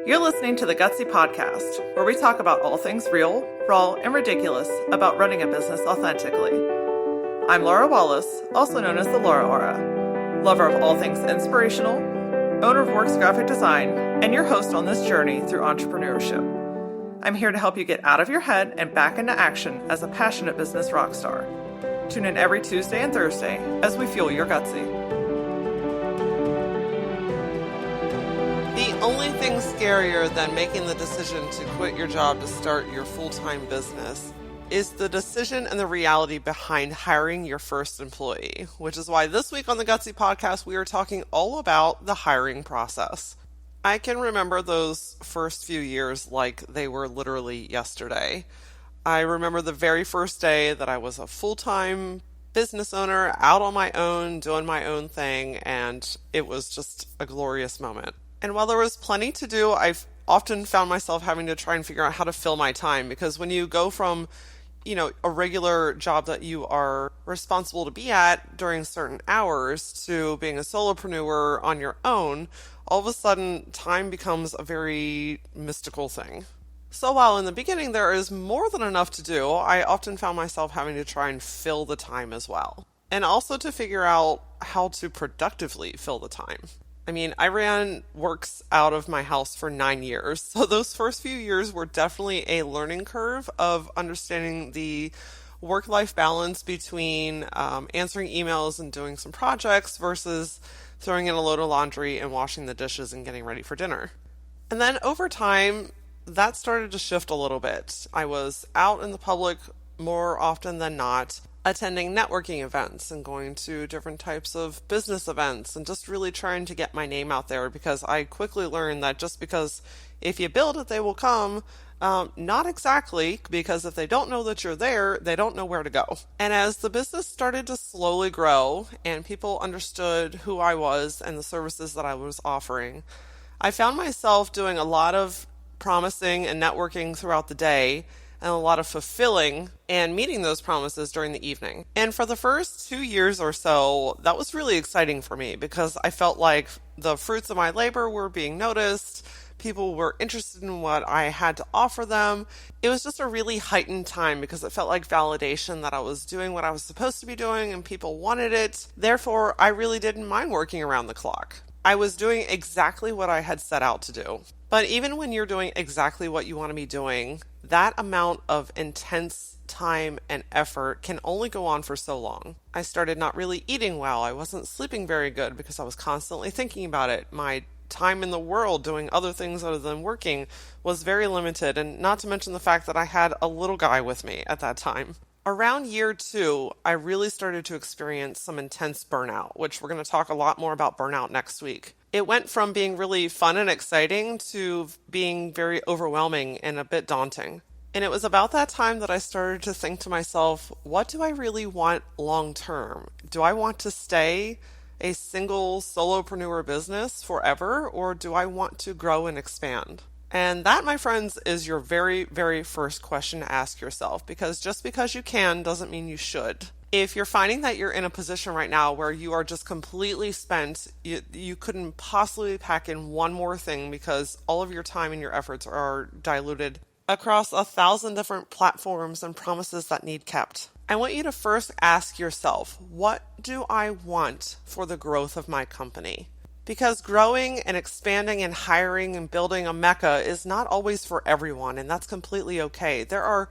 You're listening to the Gutsy Podcast, where we talk about all things real, raw, and ridiculous about running a business authentically. I'm Laura Wallace, also known as the Laura Aura, lover of all things inspirational, owner of Works Graphic Design, and your host on this journey through entrepreneurship. I'm here to help you get out of your head and back into action as a passionate business rock star. Tune in every Tuesday and Thursday as we fuel your gutsy. The only thing scarier than making the decision to quit your job to start your full-time business is the decision and the reality behind hiring your first employee, which is why this week on the Gutsy Podcast, we are talking all about the hiring process. I can remember those first few years like they were literally yesterday. I remember the very first day that I was a full-time business owner, out on my own, doing my own thing, and it was just a glorious moment. And while there was plenty to do, I've often found myself having to try and figure out how to fill my time, because when you go from, a regular job that you are responsible to be at during certain hours to being a solopreneur on your own, all of a sudden time becomes a very mystical thing. So while in the beginning there is more than enough to do, I often found myself having to try and fill the time as well. And also to figure out how to productively fill the time. I ran Works out of my house for 9 years, so those first few years were definitely a learning curve of understanding the work-life balance between answering emails and doing some projects versus throwing in a load of laundry and washing the dishes and getting ready for dinner. And then over time, that started to shift a little bit. I was out in the public more often than not, attending networking events and going to different types of business events and just really trying to get my name out there, because I quickly learned that just because if you build it, they will come. Not exactly, because if they don't know that you're there, they don't know where to go. And as the business started to slowly grow and people understood who I was and the services that I was offering, I found myself doing a lot of promising and networking throughout the day, and a lot of fulfilling and meeting those promises during the evening. And for the first 2 years or so, that was really exciting for me, because I felt like the fruits of my labor were being noticed. People were interested in what I had to offer them. It was just a really heightened time because it felt like validation that I was doing what I was supposed to be doing and people wanted it. Therefore, I really didn't mind working around the clock. I was doing exactly what I had set out to do. But even when you're doing exactly what you want to be doing, that amount of intense time and effort can only go on for so long. I started not really eating well. I wasn't sleeping very good because I was constantly thinking about it. My time in the world doing other things other than working was very limited, and not to mention the fact that I had a little guy with me at that time. Around year 2, I really started to experience some intense burnout, which we're going to talk a lot more about burnout next week. It went from being really fun and exciting to being very overwhelming and a bit daunting. And it was about that time that I started to think to myself, what do I really want long term? Do I want to stay a single solopreneur business forever, or do I want to grow and expand? And that, my friends, is your very, very first question to ask yourself, because just because you can doesn't mean you should. If you're finding that you're in a position right now where you are just completely spent, you couldn't possibly pack in one more thing because all of your time and your efforts are diluted across 1,000 different platforms and promises that need kept, I want you to first ask yourself, what do I want for the growth of my company? Because growing and expanding and hiring and building a mecca is not always for everyone, and that's completely okay. There are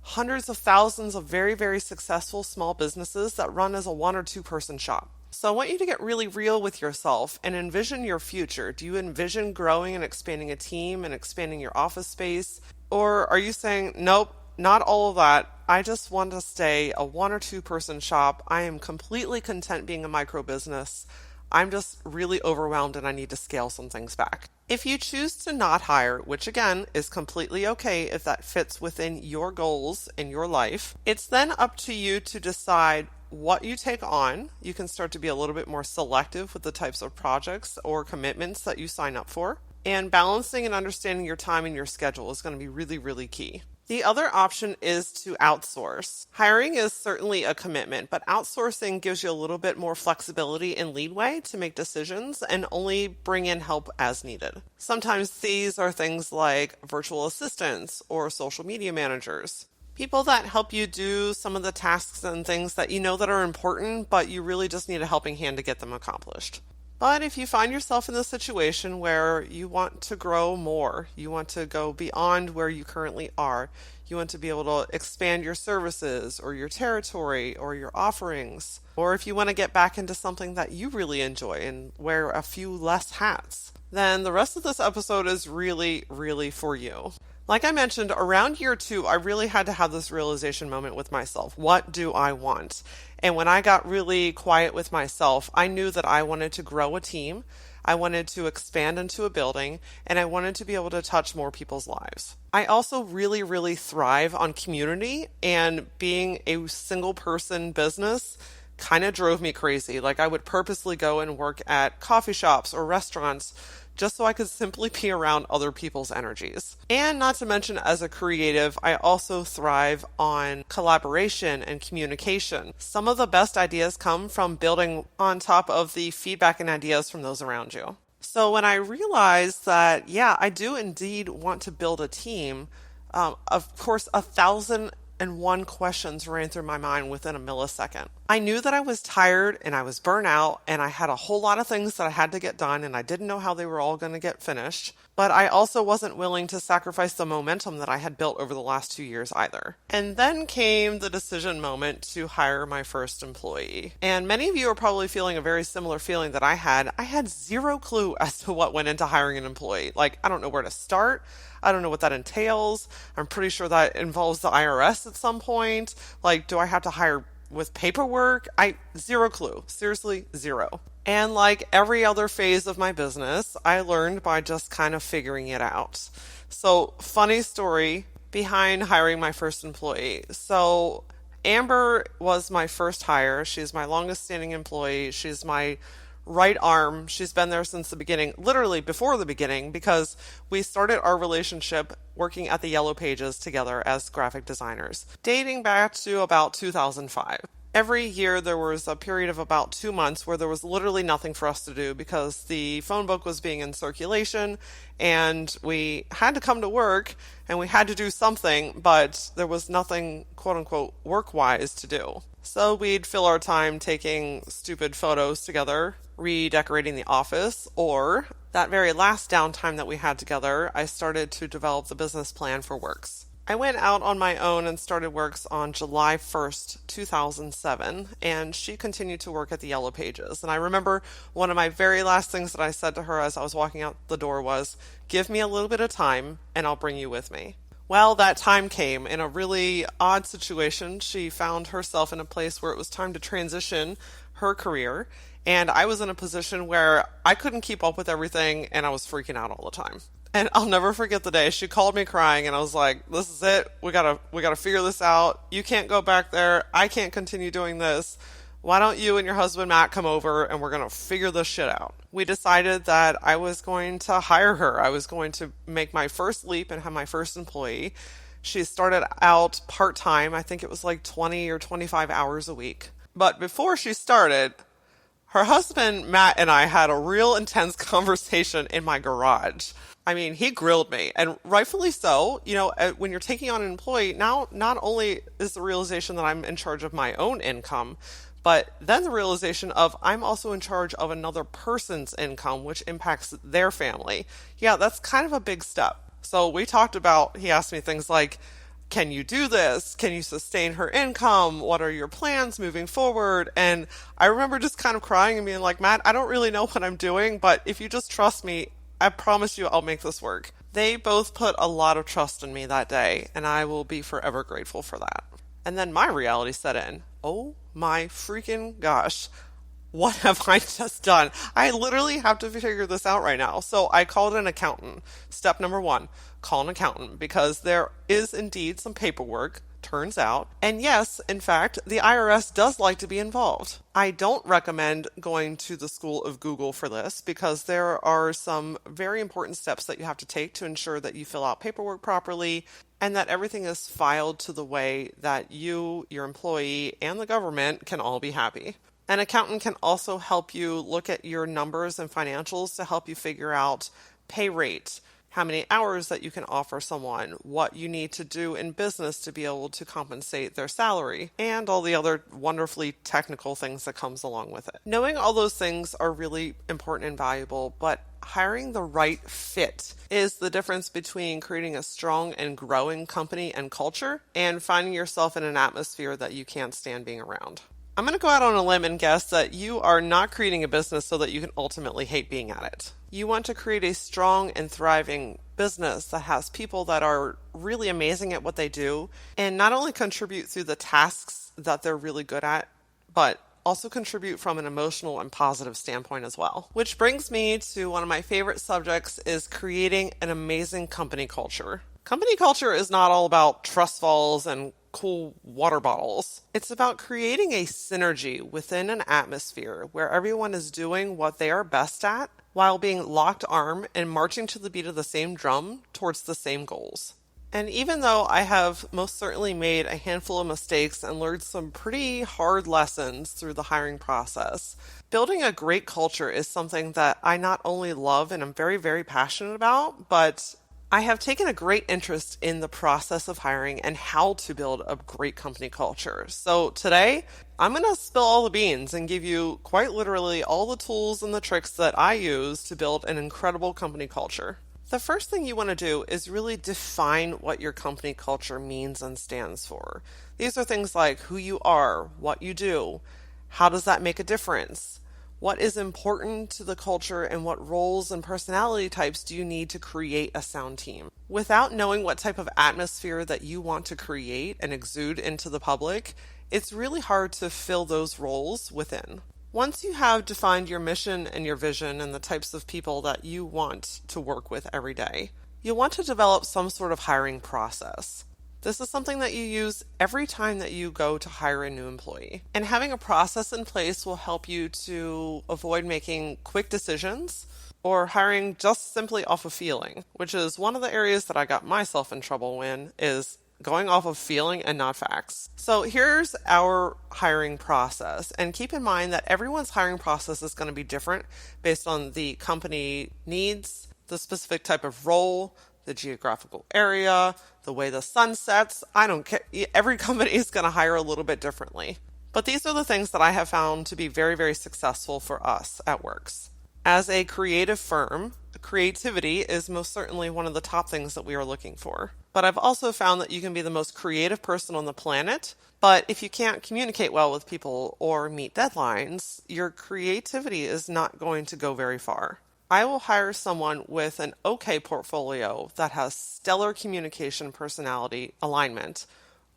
hundreds of thousands of very, very successful small businesses that run as a 1 or 2 person shop. So I want you to get really real with yourself and envision your future. Do you envision growing and expanding a team and expanding your office space? Or are you saying, nope, not all of that. I just want to stay a 1 or 2 person shop. I am completely content being a micro business. I'm just really overwhelmed and I need to scale some things back. If you choose to not hire, which again is completely okay if that fits within your goals in your life, it's then up to you to decide what you take on. You can start to be a little bit more selective with the types of projects or commitments that you sign up for. And balancing and understanding your time and your schedule is going to be really, really key. The other option is to outsource. Hiring is certainly a commitment, but outsourcing gives you a little bit more flexibility and leeway to make decisions and only bring in help as needed. Sometimes these are things like virtual assistants or social media managers. People that help you do some of the tasks and things that you know that are important, but you really just need a helping hand to get them accomplished. But if you find yourself in the situation where you want to grow more, you want to go beyond where you currently are, you want to be able to expand your services or your territory or your offerings, or if you want to get back into something that you really enjoy and wear a few less hats, then the rest of this episode is really, really for you. Like I mentioned, around year 2, I really had to have this realization moment with myself. What do I want? And when I got really quiet with myself, I knew that I wanted to grow a team, I wanted to expand into a building, and I wanted to be able to touch more people's lives. I also really, really thrive on community, and being a single person business kind of drove me crazy. Like I would purposely go and work at coffee shops or restaurants just so I could simply be around other people's energies. And not to mention, as a creative, I also thrive on collaboration and communication. Some of the best ideas come from building on top of the feedback and ideas from those around you. So when I realized that, yeah, I do indeed want to build a team, of course, 1,001 questions ran through my mind within a millisecond. I knew that I was tired and I was burnt out and I had a whole lot of things that I had to get done and I didn't know how they were all going to get finished. But I also wasn't willing to sacrifice the momentum that I had built over the last 2 years either. And then came the decision moment to hire my first employee. And many of you are probably feeling a very similar feeling that I had. I had zero clue as to what went into hiring an employee. Like, I don't know where to start. I don't know what that entails. I'm pretty sure that involves the IRS at some point. Like, do I have to hire with paperwork? Zero clue. Seriously, zero. And like every other phase of my business, I learned by just kind of figuring it out. So, funny story behind hiring my first employee. So, Amber was my first hire. She's my longest standing employee. She's my right arm. She's been there since the beginning, literally before the beginning, because we started our relationship working at the Yellow Pages together as graphic designers, dating back to about 2005. Every year there was a period of about 2 months where there was literally nothing for us to do because the phone book was being in circulation and we had to come to work and we had to do something, but there was nothing quote unquote work-wise to do. So we'd fill our time taking stupid photos together, redecorating the office, or that very last downtime that we had together, I started to develop the business plan for Works. I went out on my own and started Works on July 1st, 2007, and she continued to work at the Yellow Pages. And I remember one of my very last things that I said to her as I was walking out the door was, "Give me a little bit of time and I'll bring you with me." Well, that time came. In a really odd situation, she found herself in a place where it was time to transition her career, and I was in a position where I couldn't keep up with everything and I was freaking out all the time. And I'll never forget the day she called me crying and I was like, "This is it. We gotta figure this out. You can't go back there. I can't continue doing this. Why don't you and your husband Matt come over and we're gonna figure this shit out." We decided that I was going to hire her. I was going to make my first leap and have my first employee. She started out part-time. I think it was like 20 or 25 hours a week. But before she started, her husband Matt and I had a real intense conversation in my garage. I mean, he grilled me, and rightfully so. You know, when you're taking on an employee, now not only is the realization that I'm in charge of my own income, but then the realization of I'm also in charge of another person's income, which impacts their family. Yeah, that's kind of a big step. So we talked about, he asked me things like, can you do this? Can you sustain her income? What are your plans moving forward? And I remember just kind of crying and being like, "Matt, I don't really know what I'm doing, but if you just trust me, I promise you I'll make this work." They both put a lot of trust in me that day, and I will be forever grateful for that. And then my reality set in. Oh my freaking gosh. What have I just done? I literally have to figure this out right now. So I called an accountant. Step number 1, call an accountant, because there is indeed some paperwork turns out. And yes, in fact, the IRS does like to be involved. I don't recommend going to the school of Google for this because there are some very important steps that you have to take to ensure that you fill out paperwork properly and that everything is filed to the way that you, your employee, and the government can all be happy. An accountant can also help you look at your numbers and financials to help you figure out pay rate, how many hours that you can offer someone, what you need to do in business to be able to compensate their salary, and all the other wonderfully technical things that comes along with it. Knowing all those things are really important and valuable, but hiring the right fit is the difference between creating a strong and growing company and culture and finding yourself in an atmosphere that you can't stand being around. I'm going to go out on a limb and guess that you are not creating a business so that you can ultimately hate being at it. You want to create a strong and thriving business that has people that are really amazing at what they do and not only contribute through the tasks that they're really good at, but also contribute from an emotional and positive standpoint as well. Which brings me to one of my favorite subjects is creating an amazing company culture. Company culture is not all about trust falls and cool water bottles. It's about creating a synergy within an atmosphere where everyone is doing what they are best at while being locked arm and marching to the beat of the same drum towards the same goals. And even though I have most certainly made a handful of mistakes and learned some pretty hard lessons through the hiring process, building a great culture is something that I not only love and I'm very, very passionate about, but I have taken a great interest in the process of hiring and how to build a great company culture. So today, I'm going to spill all the beans and give you quite literally all the tools and the tricks that I use to build an incredible company culture. The first thing you want to do is really define what your company culture means and stands for. These are things like who you are, what you do, how does that make a difference? What is important to the culture and what roles and personality types do you need to create a sound team? Without knowing what type of atmosphere that you want to create and exude into the public, it's really hard to fill those roles within. Once you have defined your mission and your vision and the types of people that you want to work with every day, you'll want to develop some sort of hiring process. This is something that you use every time that you go to hire a new employee. And having a process in place will help you to avoid making quick decisions or hiring just simply off of feeling, which is one of the areas that I got myself in trouble in, is going off of feeling and not facts. So here's our hiring process. And keep in mind that everyone's hiring process is going to be different based on the company needs, the specific type of role, the geographical area, the way the sun sets. I don't care. Every company is going to hire a little bit differently. But these are the things that I have found to be very, very successful for us at Works. As a creative firm, creativity is most certainly one of the top things that we are looking for. But I've also found that you can be the most creative person on the planet, but if you can't communicate well with people or meet deadlines, your creativity is not going to go very far. I will hire someone with an okay portfolio that has stellar communication personality alignment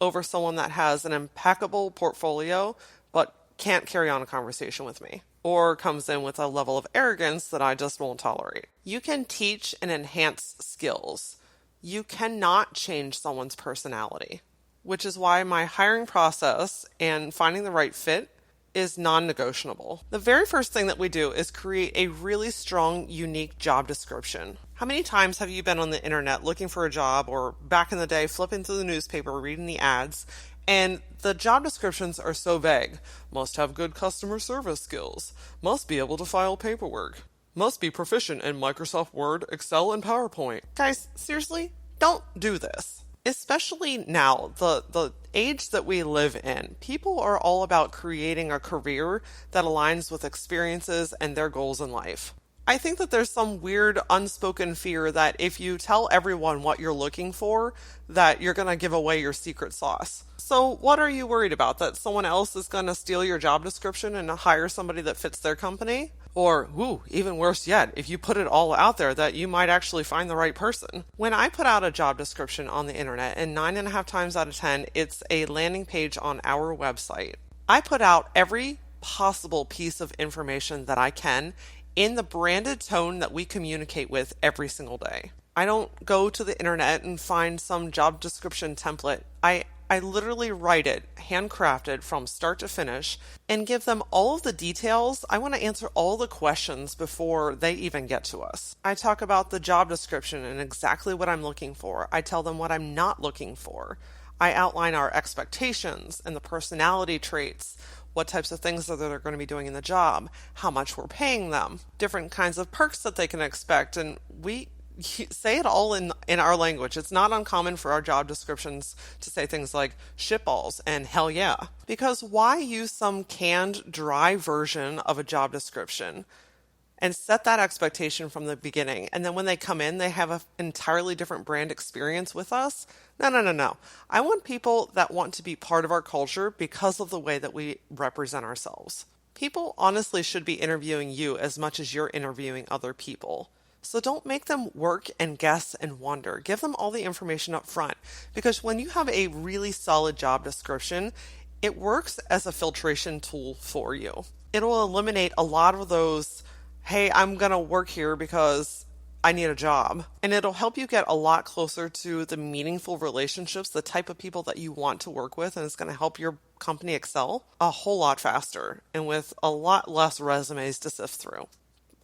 over someone that has an impeccable portfolio but can't carry on a conversation with me or comes in with a level of arrogance that I just won't tolerate. You can teach and enhance skills. You cannot change someone's personality, which is why my hiring process and finding the right fit is non-negotiable. The very first thing that we do is create a really strong, unique job description. How many times have you been on the internet looking for a job or back in the day flipping through the newspaper, reading the ads, and the job descriptions are so vague? Must have good customer service skills. Must be able to file paperwork. Must be proficient in Microsoft Word, Excel, and PowerPoint. Guys, seriously, don't do this. Especially now, the age that we live in, people are all about creating a career that aligns with experiences and their goals in life. I think that there's some weird unspoken fear that if you tell everyone what you're looking for, that you're going to give away your secret sauce. So what are you worried about? That someone else is going to steal your job description and hire somebody that fits their company? Or, even worse yet, if you put it all out there that you might actually find the right person. When I put out a job description on the internet, and 9.5 times out of 10, it's a landing page on our website, I put out every possible piece of information that I can in the branded tone that we communicate with every single day. I don't go to the internet and find some job description template. I I literally write it handcrafted from start to finish and give them all of the details. I want to answer all the questions before they even get to us. I talk about the job description and exactly what I'm looking for. I tell them what I'm not looking for. I outline our expectations and the personality traits, what types of things that they're going to be doing in the job, how much we're paying them, different kinds of perks that they can expect, and we say it all in our language. It's not uncommon for our job descriptions to say things like shitballs and hell yeah. Because why use some canned, dry version of a job description and set that expectation from the beginning? And then when they come in, they have an entirely different brand experience with us. No, no, no, no. I want people that want to be part of our culture because of the way that we represent ourselves. People honestly should be interviewing you as much as you're interviewing other people. So don't make them work and guess and wonder. Give them all the information up front, because when you have a really solid job description, it works as a filtration tool for you. It'll eliminate a lot of those, hey, I'm going to work here because I need a job. And it'll help you get a lot closer to the meaningful relationships, the type of people that you want to work with, and it's going to help your company excel a whole lot faster and with a lot less resumes to sift through.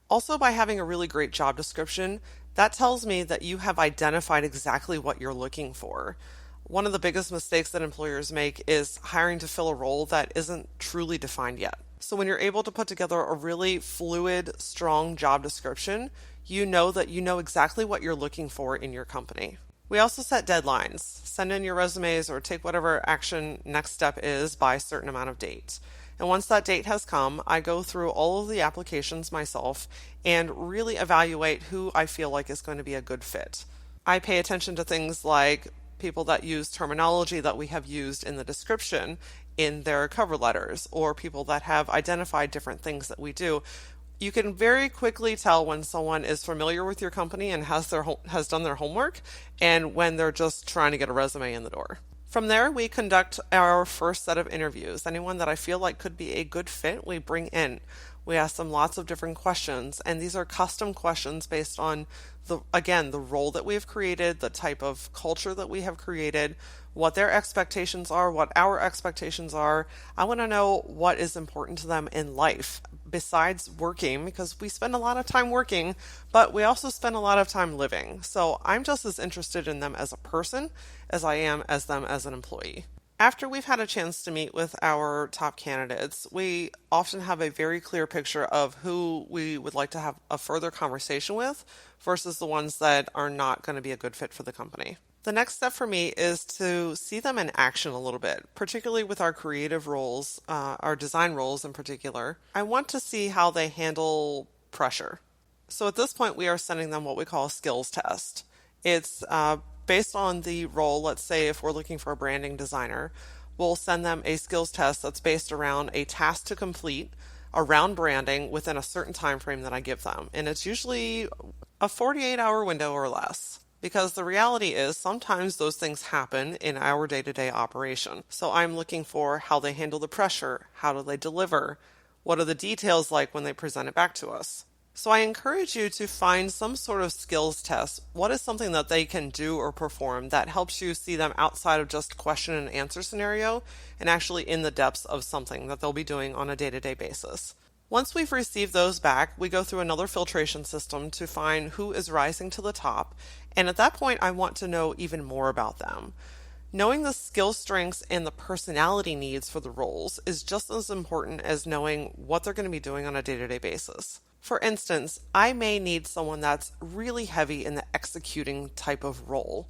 Also, by having a really great job description, that tells me that you have identified exactly what you're looking for. One of the biggest mistakes that employers make is hiring to fill a role that isn't truly defined yet. So when you're able to put together a really fluid, strong job description, you know that you know exactly what you're looking for in your company. We also set deadlines. Send in your resumes or take whatever action next step is by a certain amount of date. And once that date has come, I go through all of the applications myself and really evaluate who I feel like is going to be a good fit. I pay attention to things like people that use terminology that we have used in the description in their cover letters, or people that have identified different things that we do. You can very quickly tell when someone is familiar with your company and has done their homework, and when they're just trying to get a resume in the door. From there, we conduct our first set of interviews. Anyone that I feel like could be a good fit, we bring in. We ask them lots of different questions, and these are custom questions based on the role that we have created, the type of culture that we have created, what their expectations are, what our expectations are. I want to know what is important to them in life besides working, because we spend a lot of time working, but we also spend a lot of time living. So I'm just as interested in them as a person as I am as them as an employee. After we've had a chance to meet with our top candidates, we often have a very clear picture of who we would like to have a further conversation with versus the ones that are not going to be a good fit for the company. The next step for me is to see them in action a little bit, particularly with our creative roles, our design roles in particular. I want to see how they handle pressure. So at this point, we are sending them what we call a skills test. It's based on the role. Let's say if we're looking for a branding designer, we'll send them a skills test that's based around a task to complete around branding within a certain time frame that I give them. And it's usually a 48-hour window or less. Because the reality is sometimes those things happen in our day-to-day operation. So I'm looking for how they handle the pressure, how do they deliver, what are the details like when they present it back to us. So I encourage you to find some sort of skills test. What is something that they can do or perform that helps you see them outside of just question and answer scenario and actually in the depths of something that they'll be doing on a day-to-day basis. Once we've received those back, we go through another filtration system to find who is rising to the top. And at that point, I want to know even more about them. Knowing the skill strengths and the personality needs for the roles is just as important as knowing what they're going to be doing on a day-to-day basis. For instance, I may need someone that's really heavy in the executing type of role,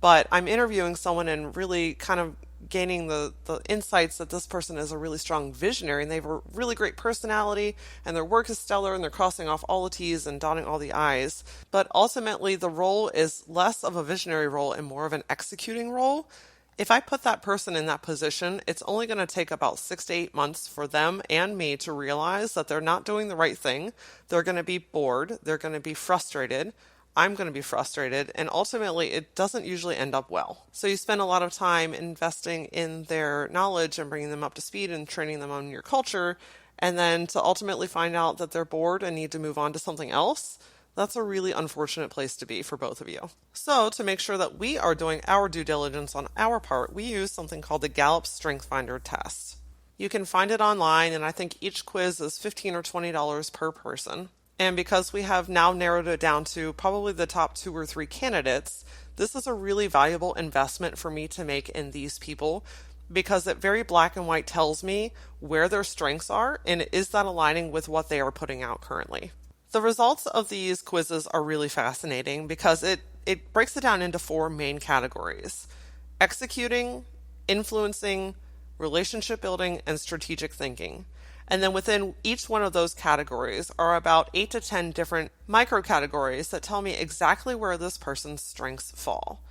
but I'm interviewing someone and really kind of gaining the insights that this person is a really strong visionary and they have a really great personality and their work is stellar and they're crossing off all the T's and dotting all the I's. But ultimately the role is less of a visionary role and more of an executing role. If I put that person in that position, it's only going to take about 6 to 8 months for them and me to realize that they're not doing the right thing. They're going to be bored. They're going to be frustrated. I'm going to be frustrated, and ultimately it doesn't usually end up well. So you spend a lot of time investing in their knowledge and bringing them up to speed and training them on your culture, and then to ultimately find out that they're bored and need to move on to something else, That's a really unfortunate place to be for both of you. So, to make sure that we are doing our due diligence on our part, we use something called the Gallup Strength Finder test. You can find it online, and I think each quiz is $15 or $20 per person. And because we have now narrowed it down to probably the top 2 or 3 candidates, this is a really valuable investment for me to make in these people because it very black and white tells me where their strengths are and is that aligning with what they are putting out currently. The results of these quizzes are really fascinating because it breaks it down into 4 main categories: executing, influencing, relationship building, and strategic thinking. And then within each one of those categories are about 8 to 10 different micro categories that tell me exactly where this person's strengths fall.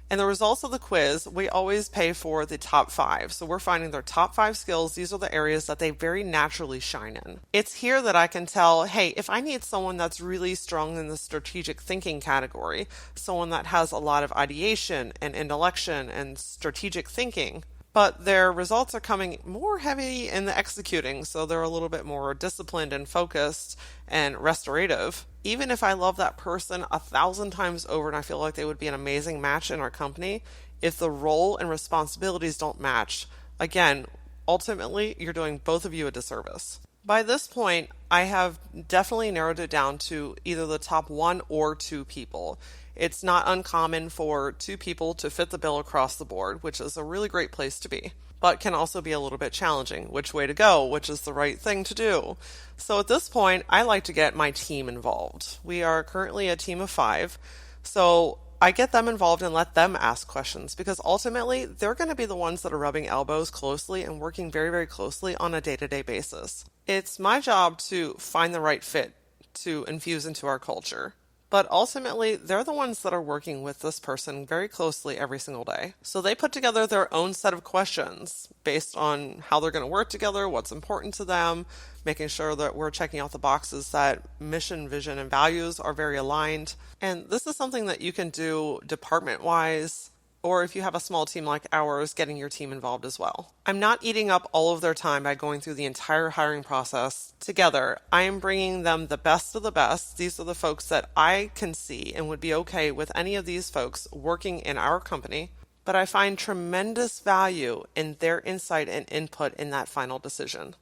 And the results of the quiz, we always pay for the top 5. So we're finding their top 5 skills. These are the areas that they very naturally shine in. It's here that I can tell, hey, if I need someone that's really strong in the strategic thinking category, someone that has a lot of ideation and intellection and strategic thinking, but their results are coming more heavy in the executing, so they're a little bit more disciplined and focused and restorative. Even if I love that person 1,000 times over and I feel like they would be an amazing match in our company, if the role and responsibilities don't match, again, ultimately, you're doing both of you a disservice. By this point, I have definitely narrowed it down to either the top 1 or 2 people. It's not uncommon for 2 people to fit the bill across the board, which is a really great place to be, but can also be a little bit challenging. Which way to go? Which is the right thing to do? So at this point, I like to get my team involved. We are currently a team of 5, so I get them involved and let them ask questions because ultimately they're going to be the ones that are rubbing elbows closely and working very, very closely on a day-to-day basis. It's my job to find the right fit to infuse into our culture. But ultimately, they're the ones that are working with this person very closely every single day. So they put together their own set of questions based on how they're going to work together, what's important to them, making sure that we're checking out the boxes that mission, vision, and values are very aligned. And this is something that you can do department-wise, or if you have a small team like ours, getting your team involved as well. I'm not eating up all of their time by going through the entire hiring process together. I am bringing them the best of the best. These are the folks that I can see and would be okay with any of these folks working in our company, but I find tremendous value in their insight and input in that final decision.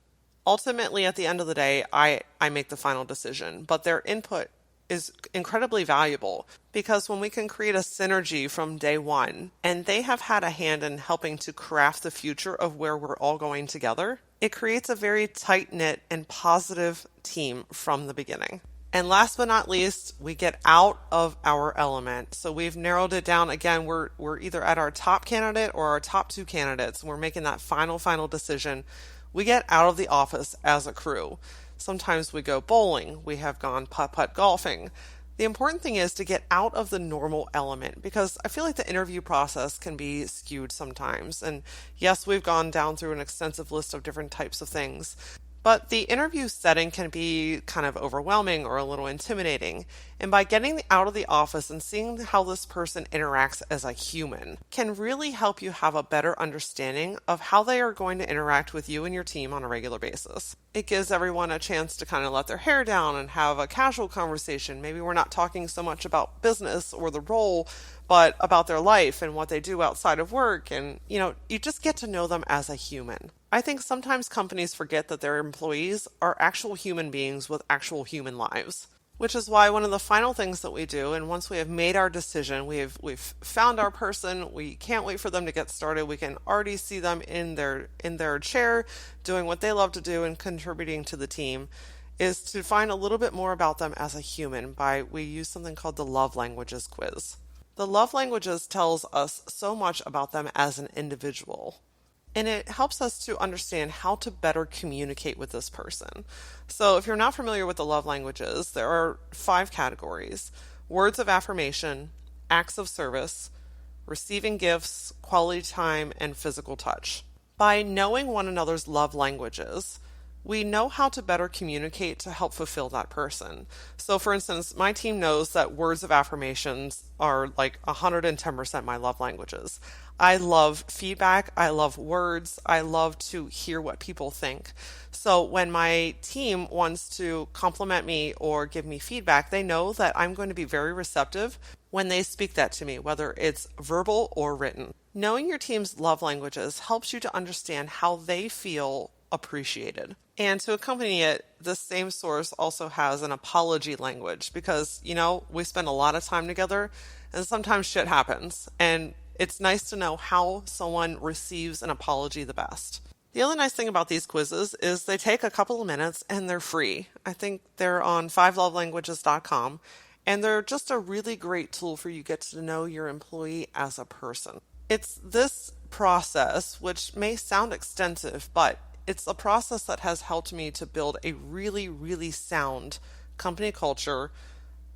Ultimately, at the end of the day, I make the final decision, but their input is incredibly valuable because when we can create a synergy from day one and they have had a hand in helping to craft the future of where we're all going together, it creates a very tight-knit and positive team from the beginning. And last but not least, we get out of our element. So we've narrowed it down. Again, we're either at our top candidate or our top 2 candidates. We're making that final decision. We get out of the office as a crew. Sometimes we go bowling. We have gone putt-putt golfing. The important thing is to get out of the normal element because I feel like the interview process can be skewed sometimes. And yes, we've gone down through an extensive list of different types of things. But the interview setting can be kind of overwhelming or a little intimidating. And by getting out of the office and seeing how this person interacts as a human can really help you have a better understanding of how they are going to interact with you and your team on a regular basis. It gives everyone a chance to kind of let their hair down and have a casual conversation. Maybe we're not talking so much about business or the role, but about their life and what they do outside of work. And, you just get to know them as a human. I think sometimes companies forget that their employees are actual human beings with actual human lives, which is why one of the final things that we do, and once we have made our decision, we've found our person, we can't wait for them to get started. We can already see them in their chair doing what they love to do and contributing to the team, is to find a little bit more about them as a human we use something called the Love Languages quiz. The Love Languages tells us so much about them as an individual. And it helps us to understand how to better communicate with this person. So if you're not familiar with the love languages, there are 5 categories: words of affirmation, acts of service, receiving gifts, quality time, and physical touch. By knowing one another's love languages, we know how to better communicate to help fulfill that person. So, for instance, my team knows that words of affirmations are like 110% my love languages. I love feedback. I love words. I love to hear what people think. So when my team wants to compliment me or give me feedback, they know that I'm going to be very receptive when they speak that to me, whether it's verbal or written. Knowing your team's love languages helps you to understand how they feel appreciated. And to accompany it, the same source also has an apology language because, we spend a lot of time together and sometimes shit happens. And it's nice to know how someone receives an apology the best. The other nice thing about these quizzes is they take a couple of minutes and they're free. I think they're on 5lovelanguages.com, and they're just a really great tool for you to get to know your employee as a person. It's this process, which may sound extensive, but it's a process that has helped me to build a really, really sound company culture,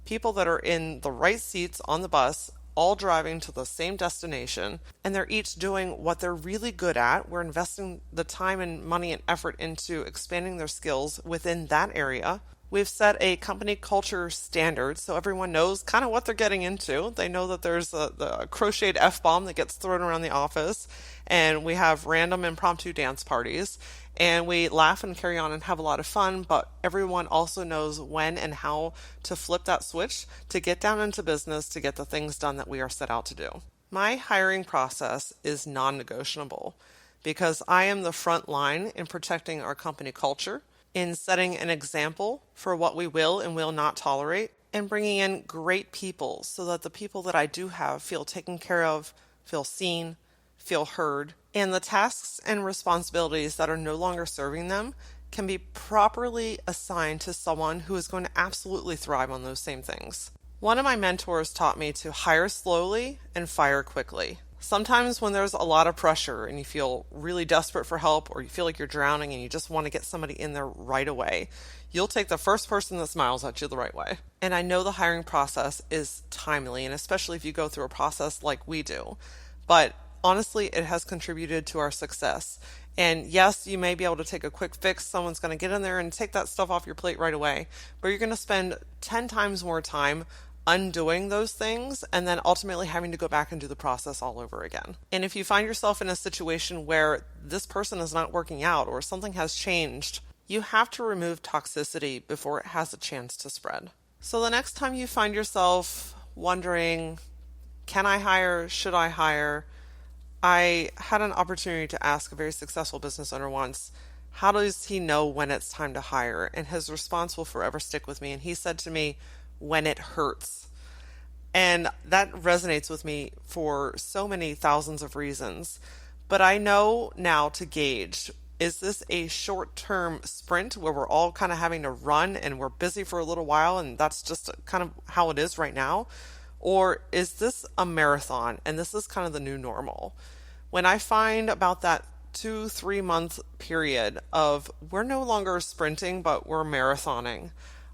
people that are in the right seats on the bus, all driving to the same destination, and they're each doing what they're really good at. We're investing the time and money and effort into expanding their skills within that area. We've set a company culture standard so everyone knows kind of what they're getting into. They know that there's the crocheted F-bomb that gets thrown around the office, and we have random impromptu dance parties, and we laugh and carry on and have a lot of fun, but everyone also knows when and how to flip that switch to get down into business to get the things done that we are set out to do. My hiring process is non-negotiable because I am the front line in protecting our company culture, in setting an example for what we will and will not tolerate, and bringing in great people so that the people that I do have feel taken care of, feel seen, feel heard, and the tasks and responsibilities that are no longer serving them can be properly assigned to someone who is going to absolutely thrive on those same things. One of my mentors taught me to hire slowly and fire quickly. Sometimes when there's a lot of pressure and you feel really desperate for help, or you feel like you're drowning and you just want to get somebody in there right away, you'll take the first person that smiles at you the right way. And I know the hiring process is timely, and especially if you go through a process like we do. But honestly, it has contributed to our success. And yes, you may be able to take a quick fix. Someone's going to get in there and take that stuff off your plate right away. But you're going to spend 10 times more time undoing those things and then ultimately having to go back and do the process all over again. And if you find yourself in a situation where this person is not working out or something has changed, you have to remove toxicity before it has a chance to spread. So the next time you find yourself wondering, can I hire? Should I hire? I had an opportunity to ask a very successful business owner once, how does he know when it's time to hire? And his response will forever stick with me. And he said to me, when it hurts. And that resonates with me for so many thousands of reasons. But I know now to gauge, is this a short-term sprint where we're all kind of having to run and we're busy for a little while and that's just kind of how it is right now? Or is this a marathon and this is kind of the new normal? When I find about that 2-3 month period of we're no longer sprinting but we're marathoning,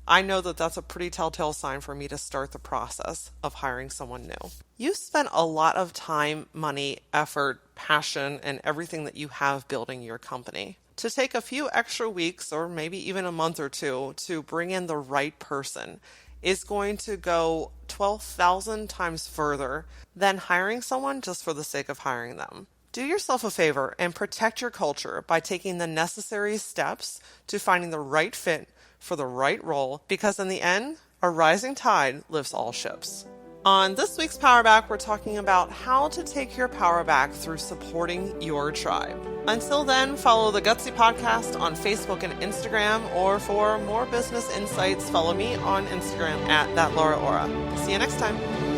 I know that that's a pretty telltale sign for me to start the process of hiring someone new. You spent a lot of time, money, effort, passion, and everything that you have building your company. To take a few extra weeks or maybe even a month or two to bring in the right person is going to go 12,000 times further than hiring someone just for the sake of hiring them. Do yourself a favor and protect your culture by taking the necessary steps to finding the right fit for the right role, because in the end, a rising tide lifts all ships. On this week's Power Back, we're talking about how to take your power back through supporting your tribe. Until then, follow the Gutsy Podcast on Facebook and Instagram, or for more business insights, follow me on Instagram at @LauraOra. See you next time.